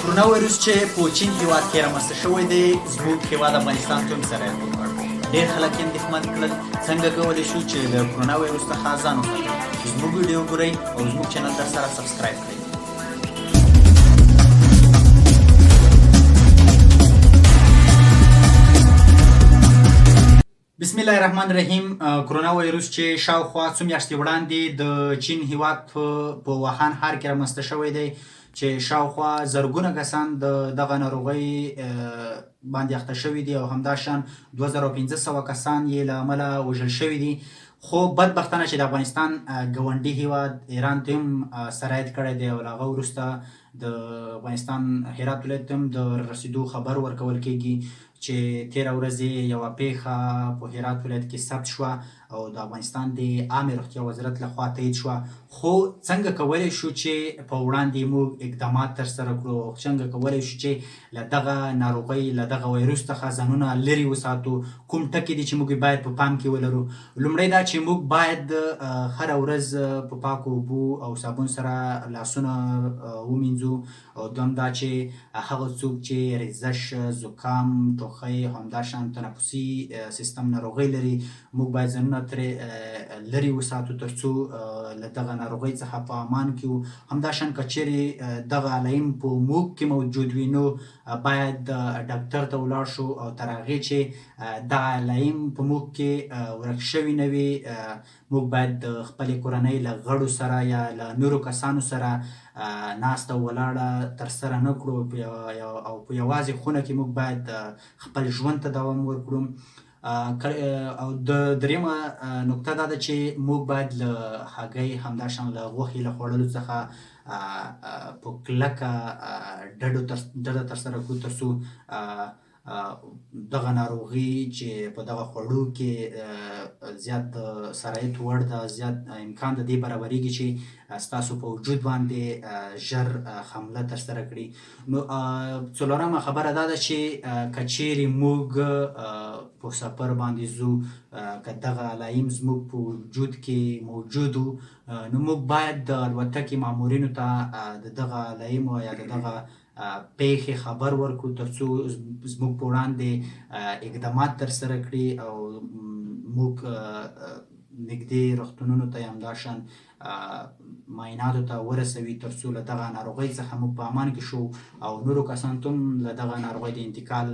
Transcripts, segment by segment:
کرونا وایرس چې په چین هیواد کې رامنځته شوی دی زموږ هیواد افغانستان ته هم سره یې وکړ. ډېر خلک یې اندېښمن کړل څنګه کولی شو چې له کرونا وایرس څخه ځان وساتو. زموږ ویډیو ګورئ او زموږ چینل در سره سبسکرایب کړئ. بسم الله الرحمن الرحیم. کرونا وایرس چې شاوخوا څو میاشتې وړاندې د چین هیواد په ووهان ښار کې رامنځته شوی دی چې شاوخوا زرګونه کسان د دغه ناروغۍ باندې اخته شوي دي او همداشان 2500 کسان یې له امله وژل شوي دي. خو بدبختانه چې د افغانستان ګاونډي هیواد ایران ته هم سرایت کړی دی او له هغه وروسته د افغانستان هرات ولایت ته هم د رسېدو خبر ورکول کېږي چې تېره ورځ یوه پیښه په هرات ولایت کې ثبت شوه او د افغانستان د عامې روغتیا وزارت لخوا تایید شوه. خو څنګه کولی شو چې په وړاندې موږ اقدامات ترسره کړو او څنګه کولی شو چې له دغه ناروغۍ له دغه وایرس څخه ځانونه لرې وساتو؟ کوم ټکي دي چې موږ باید په پام کې ولرو؟ لومړی دا چې موږ باید هره ورځ په پاکو اوبو او صابون سره لاسونه ومینځو او دویم دا چې هغه څوک چې ریزش، زکام، ټوخی، همداشان تنفسي سیستم ناروغۍ لري موږ باید ځانونه ترې لرې وساتو تر څو له دغه ناروغۍ څخه په امان کې وو. همداشان که چیرې دغه علایم په موږ کې موجود وي نو باید ډاکټر ته ولاړ شو او تر هغې چې دغه علایم په موږ کې ورک شوي نه وي موږ باید د خپلې کورنۍ له غړو سره یا له نورو کسانو سره ناسته ولاړه ترسره نه کړو او په یوازې خونه کې موږ باید خپل ژوند ته دوام ورکړو. او د دریمه نکته دا ده چې موږ باید له هګۍ همداشان له غوښې له خوړلو څخه په کلکه ډډه ترسره کړو تر څو دغه ناروغي چې په دغه خوړو کې زیات د سرایت وړ ده، زیات امکان د دې برابریږي چې ستاسو په وجود باندې ژر حمله ترسره کړي. نو څلورمه خبره دا ده چې که چیرې موږ په سفر باندې ځو که دغه علایم زموږ په وجود کې موجود وو نو موږ باید د الوتکې مامورینو ته د دغه علایمو یا د دغه پیښې خبر ورکړو تر څو زموږ په وړاندې اقدامات ترسره کړي او موږ نږدې روغتونونو ته یا همداشان معایناتو ته ورسوي تر څو له دغه ناروغۍ څخه موږ په امان کې شو او نورو کسانو ته هم له دغه ناروغۍ د انتقال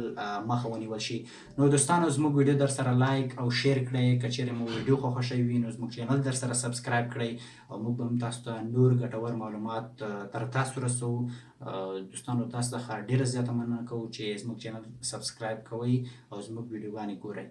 مخه ونیول شي. نو دوستانو زموږ ویډیو در سره لایک او شیر کړئ. که چیرې مو ویډیو خوښه شوي وي نو زموږ چینل در سره سبسکرایب کړئ او موږ به هم تاسو ته نور ګټور معلومات تر تاسو رسوو. دوستانو تاسو څخه ډېره زیاته مننه کوو چې زموږ چینل سبسکرایب کوئ او زموږ ویډیوګانې ګورئ.